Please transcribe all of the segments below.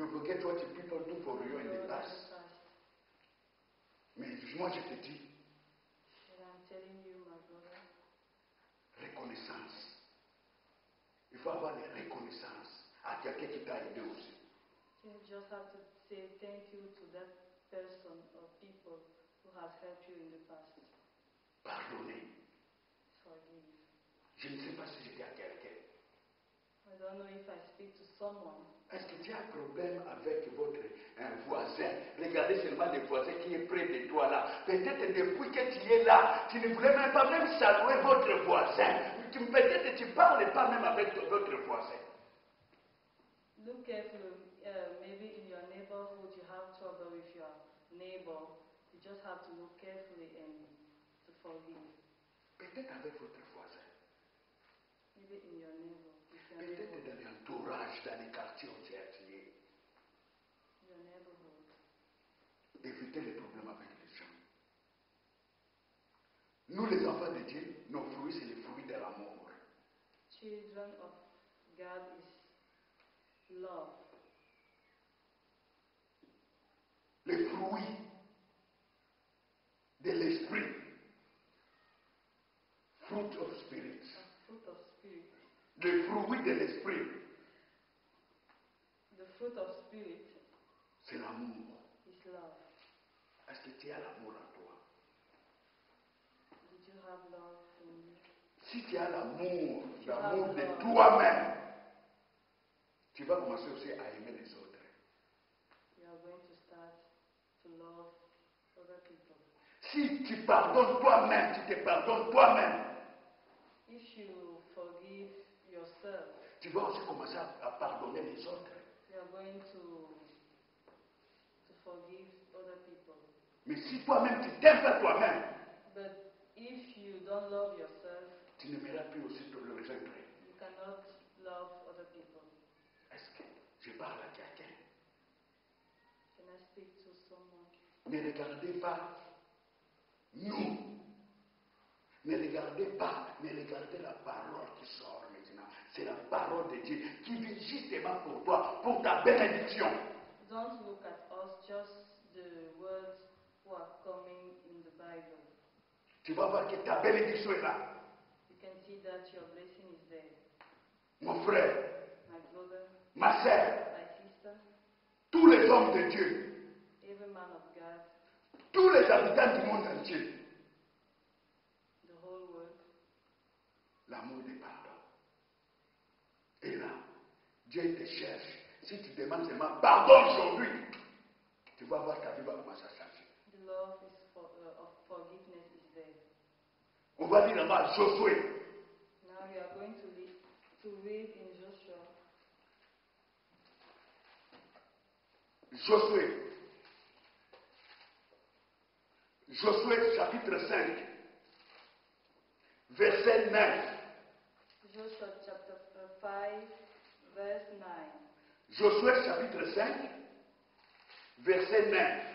You forget what the people do for you in the past. Mais moi je te dis, reconnaissance. Il faut avoir des reconnaissances à quelqu'un qui t'a aidé aussi. You just have to say thank you to that person or people who has helped you in the past. Pardonner. Forgive. Je ne sais pas si j'étais à quelqu'un. I don't know if I speak to someone. Est-ce que tu as un problème avec votre voisin? Regardez seulement le voisin qui est près de toi là. Peut-être depuis que tu es là, tu ne voulais même pas saluer votre voisin. Peut-être tu ne parles pas même avec votre voisin. Look carefully. Maybe in your neighborhood you have trouble with your neighbor. You just have to look carefully and to forgive. Peut-être avec votre voisin. Maybe in your neighbor. Peut-être dans l'entourage, dans les quartiers où tu es attiré. Your neighborhood. Évitez les problèmes avec les gens. Nous, les enfants de Dieu, nos fruits, c'est les fruits de l'amour. Children of God is love. Les fruits de l'esprit. Fruit of spirit. Fruit of spirit. Les fruits de l'esprit. The fruit of spirit. C'est l'amour. Is love. Est-ce que tu as l'amour en toi? Did you have love in you? Si tu as l'amour de toi-même, tu vas commencer aussi à aimer les autres. You are going to start to love other people. Si tu pardonnes toi-même, tu te pardonnes toi-même, if you forgive yourself, tu vas aussi commencer à pardonner les autres. you are going to forgive other people. Mais si toi-même tu t'aimes pas toi-même, But if you don't love yourself, tu n'aimeras plus aussi les autres. you cannot love other people. Est-ce que je parle à quelqu'un? Can I speak to someone? Ne regardez pas nous. Ne regardez la parole qui sort maintenant. C'est la parole de Dieu qui vient justement pour toi, pour ta bénédiction. Don't look at us, just the words who are coming in the Bible. Tu vas voir que ta bénédiction est là. You can see that your blessing is there. Mon frère, my brother, ma sœur, my sister, tous les hommes de Dieu, every man of God, tous les habitants du monde entier, the whole world, l'amour des pardons. Et là, Dieu te cherche. Si tu demandes seulement pardon aujourd'hui, tu vas voir ta vie va commencer à changer. The love of forgiveness is there. On va lire là Josué. Now we are going to read in Joshua. Josué chapitre 5, verset 9. Joshua chapter 5, verse 9. Josué chapitre 5, verset 9.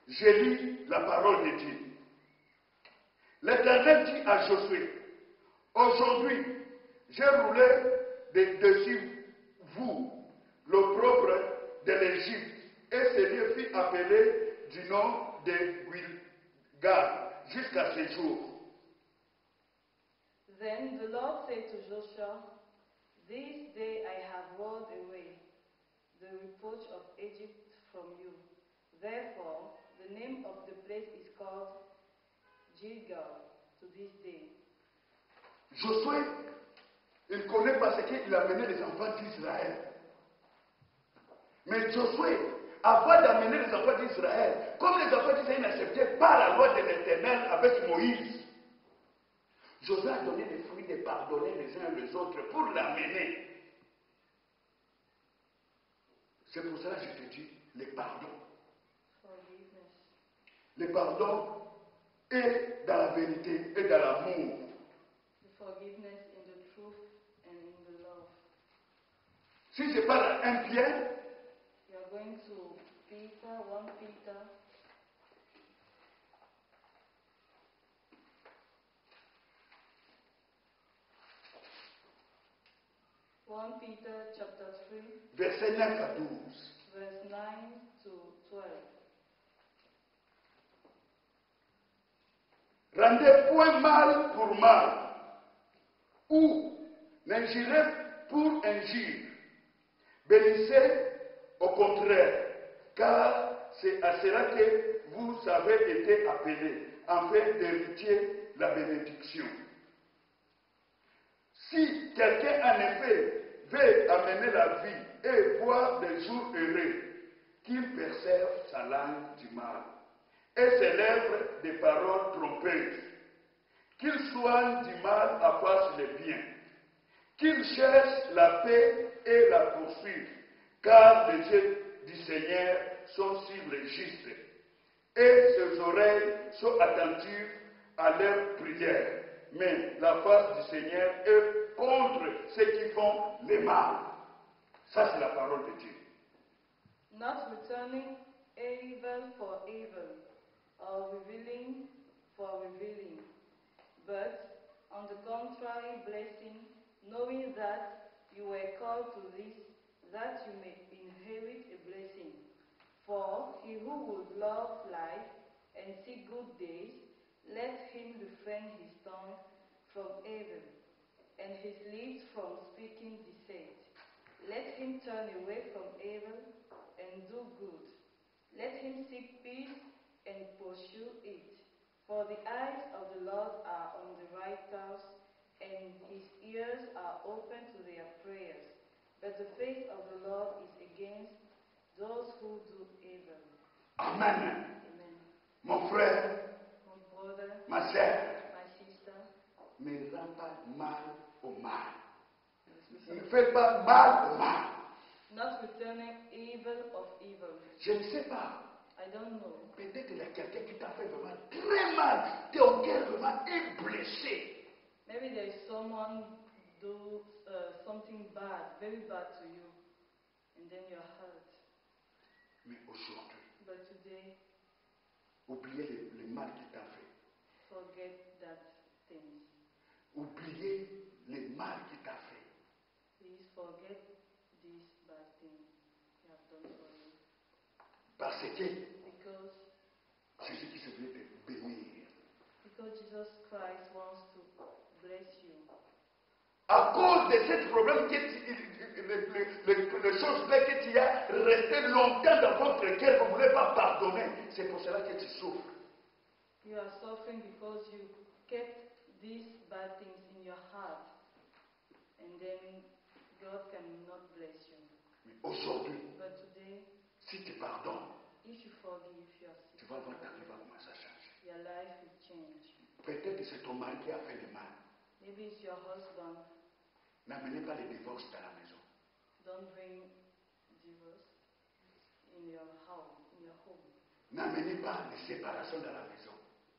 J'ai lu la parole de Dieu. L'Éternel dit à Josué, aujourd'hui, j'ai roulé dessus vous l'opprobre de l'Égypte, et ce lieu fut appelé du nom de Gilgal jusqu'à ce jour. Then the Lord said to Joshua, this day I have rolled away the reproach of Egypt from you. Therefore, the name of the place is called Gilgal to this day. Josué, il ne connaît pas ce qu'il a mené les enfants d'Israël. Mais Josué, avant d'amener les enfants d'Israël, comme les enfants d'Israël n'acceptaient pas la loi de l'Éternel avec Moïse, Josué a donné les fruits de pardonner les uns les autres pour l'amener. C'est pour cela que je te dis, les pardons. Forgiveness. Le pardon est dans la vérité et dans l'amour. The forgiveness in the truth and in the love. Si je parle à 1 Pierre, We are going to Peter, 1 Peter. 1 Peter chapter 3, versets 9 à 12. verse 9 to 12. Rendez point mal pour mal, ou n'injurez pour injure. Bénissez au contraire, car c'est à cela que vous avez été appelés, afin d'hériter la bénédiction. Si quelqu'un en effet veut amener la vie et voir des jours heureux, qu'il perserve sa langue du mal et ses lèvres des paroles trompeuses, qu'il soigne du mal à face le bien, qu'il cherche la paix et la poursuive, car les yeux du Seigneur sont sur les justes, et ses oreilles sont attentives à leurs prières. Mais la face du Seigneur est contre ceux qui font le mal. Ça, c'est la parole de Dieu. Not returning evil for evil, or revealing for revealing, but on the contrary blessing, knowing that you were called to this, that you may inherit a blessing. For he who would love life and see good days, let him refrain his tongue from evil, and his lips from speaking deceit. Let him turn away from evil and do good. Let him seek peace and pursue it. For the eyes of the Lord are on the righteous, and his ears are open to their prayers. But the face of the Lord is against those who do evil. Amen. Amen. Mon frère, My brother, ma sœur, my sister, ne rends pas mal au mal. Ne fais pas mal au mal. not returning evil of evil. Je ne sais pas. I don't know. Peut-être qu'il y a quelqu'un qui t'a fait vraiment très mal. Ton cœur vraiment est blessé. Maybe there is someone do something bad, very bad to you, and then you're hurt. Mais aujourd'hui, But today, oubliez le mal qu'il t'a fait. forget that things. Oubliez le mal qu'il t'a fait. Please forget these bad things you have done for you. Parce que Because Jésus qui se voulait te bénir. because Jesus Christ wants to bless you. À cause de ce problème, les choses que tu as resté longtemps dans votre cœur, vous ne voulez pas pardonner. C'est pour cela que tu souffres. You are suffering because you kept these bad things in your heart, and then God cannot bless you. Mais aujourd'hui, But today, si tu pardonnes, if you forgive your tu vas voir ta sister, vie va commencer à changer. your life will change. Peut-être que c'est ton mari qui a fait le mal. Maybe it's your husband. N'amenez pas le divorce dans la maison. Don't bring divorce in your house, in your home. N'amenez pas les séparations dans la maison.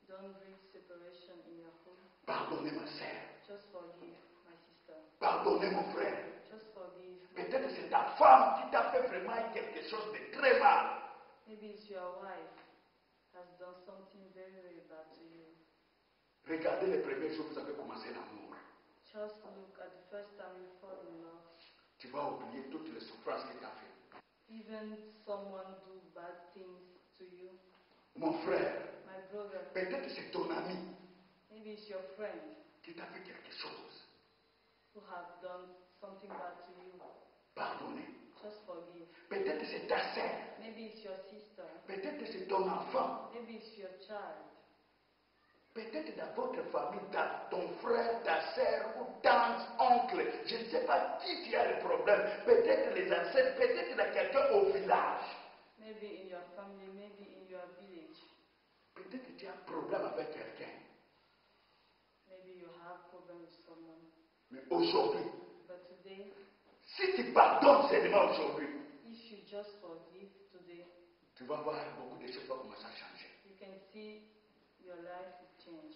Don't bring separation in your home. Pardonnez ma sœur. Just forgive, my sister. Pardonnez mon frère. Just forgive. Peut-être que c'est ta femme qui t'a fait vraiment quelque chose de très mal. Maybe it's your wife has done something very, very bad to you. Regardez les premiers jours où vous avez commencé l'amour. Just look at the first time you fall in love. Tu vas oublier toutes les souffrances qu'il t'a fait. Even someone do bad things to you. Mon frère, My brother, peut-être que c'est ton ami maybe it's your friend qui t'a fait quelque chose. who have done something bad to you. Pardonnez. Just forgive. Peut-être que c'est ta sœur. Maybe it's your sister. Peut-être que c'est ton enfant. Maybe it's your child. Peut-être dans votre famille, ton frère, ta sœur ou tante, oncle. Je ne sais pas qui a le problème. Peut-être les ancêtres, peut-être qu'il y a quelqu'un au village. Maybe in your family, maybe in your village. Peut-être que tu as un problème avec quelqu'un. Maybe you have problem with someone. Mais aujourd'hui, But today, si tu pardonnes seulement aujourd'hui, if you just forgive today, tu vas voir beaucoup de choses vont commencer à changer. you can see your life will change.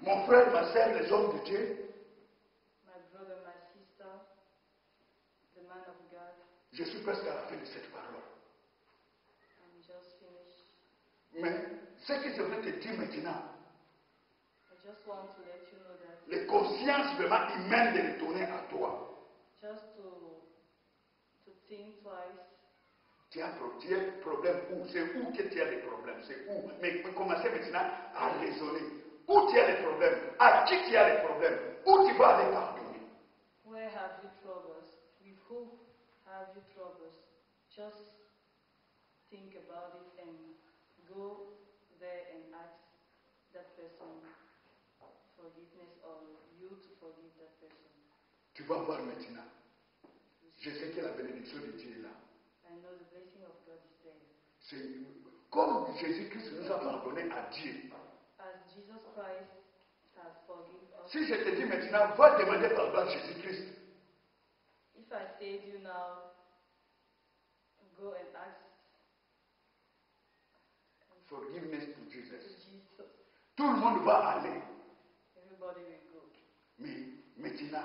Mon frère, ma sœur, les hommes de Dieu, My brother, my sister, the man of God, je suis presque à la fin de cette parole. I'm just finished. Mais ce que je veux te dire maintenant, I just want to let you know that les consciences vraiment humaines de retourner à toi. just to think twice. Tu as problème où? C'est où que tu as des problèmes? C'est où? Mais commencez maintenant à raisonner. Où tu as les problèmes? À qui tu as les problèmes? Où tu vas aller pardonner? Where have you troubles? With who have you troubles? Just think about it and go there and ask that person forgiveness or you to forgive that person. Tu vas voir maintenant. Je sais que la bénédiction de Dieu est là. I know the blessing of God is there. C'est comme Jésus-Christ nous a pardonné à Dieu. As Jesus Christ has forgiven us. Si je te dis maintenant, va demander pardon à Jésus-Christ. If I say to you now, go and ask Forgiveness to Jesus. Jesus. Tout le monde va aller. Everybody will go. Mais maintenant,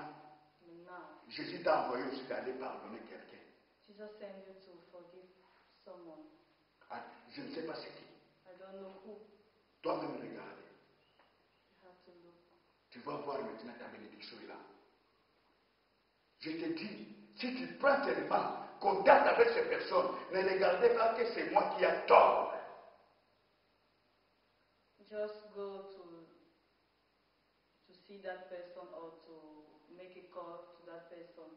But now, Jésus t'a envoyé aussi d'aller pardonner quelqu'un. Jesus sent you to forgive someone. Ah, je ne sais pas c'est qui. I don't know who. Toi-même regarde. You have to look. Tu vas voir maintenant ta bénédiction est là. Je te dis, si tu prends tellement contact avec ces personnes, ne regardez pas que c'est moi qui ai tort. Just go to see that person or to make a call to that person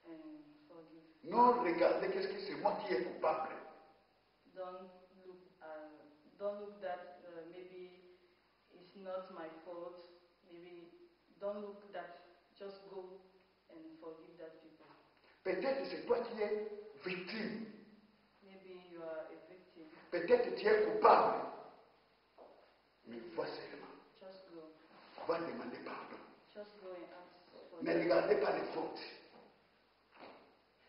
and forgive. Non, regardez qu'est-ce que c'est moi qui est coupable. Don't look that maybe it's not my fault. Maybe don't look that. Just go and forgive that people. Peut-être c'est toi qui es victime. Maybe you are a victim. Peut-être tu es coupable. Mais vois seulement. Just go. Va demander pardon. Just go and ask for Ne regardez pas les fautes.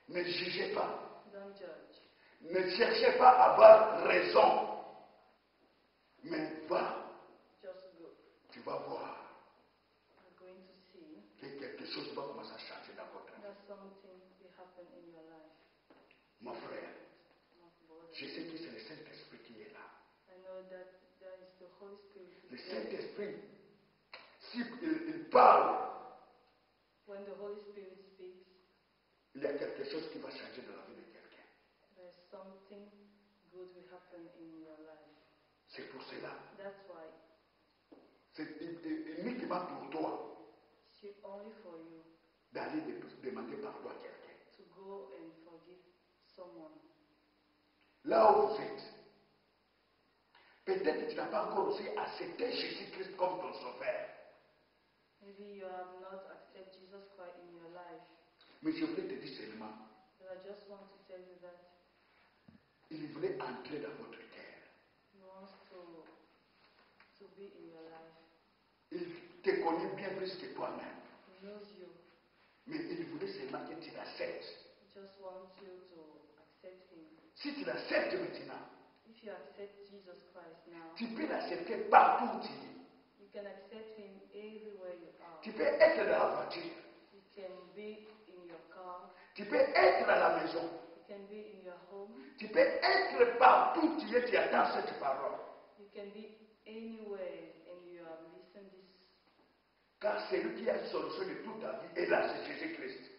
Ne jugez pas. Don't judge. Ne cherchez pas à avoir raison. Mais va. Just go. Tu vas voir You're going to see que quelque chose va commencer à changer dans votre vie. that something will happen in your life. Mon frère, Not brother. je sais que c'est le Saint-Esprit qui est là. I know that there is the Holy Spirit. Le is there. Saint-Esprit, s'il parle, When the Holy Spirit speaks, il y a quelque chose qui va changer dans la vie de quelqu'un. there's something good will happen in your life. C'est pour cela. That's why C'est uniquement pour toi it's only for you d'aller demander pardon à quelqu'un. to go and forgive someone. Là où vous êtes, peut-être que tu n'as pas encore aussi accepté Jésus-Christ comme ton sauveur. Maybe you have not accepted Jesus Christ in your life, Mais je voulais te dire seulement, but I just want to tell you that il voulait entrer dans votre cœur. He wants to be in your life. Il te connaît bien plus que toi-même. He knows you. Mais il voulait seulement que tu l'acceptes. He just wants you to accept Him. Si tu l'acceptes maintenant, If you accept Jesus Christ now, tu peux l'accepter partout où tu es. you can accept Him everywhere you are. Tu peux être dans la voiture. You can be in your car. Tu peux être à la maison. You can be in your home. Tu peux être partout où tu es, tu attends cette parole. You can be anywhere and you have listened this. Car celui qui a la solution de toute ta vie est là, c'est Jésus-Christ.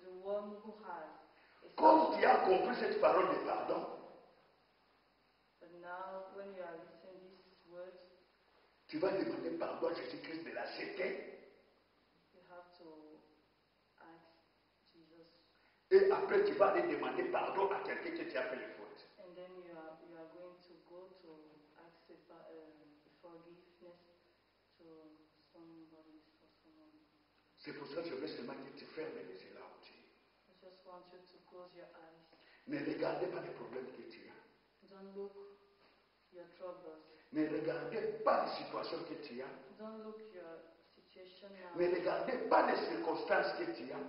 The one who has. a Comme tu solution. as compris cette parole de pardon, But now, when you are listening these words, tu vas demander pardon à Jésus-Christ de l'accepter. you have to ask Jesus, Et après, tu vas aller demander pardon à quelqu'un qui t'a fait les fautes. and then you are going to go to ask forgiveness to somebody or someone. C'est pour ça que je veux seulement que tu fermes les yeux là où tu es. I just want you to close your eyes. Ne regardez pas les problèmes que tu as. Don't look your troubles. Ne regardez pas les situations que tu as. Don't look your situation now. Ne regardez pas les circonstances que tu as.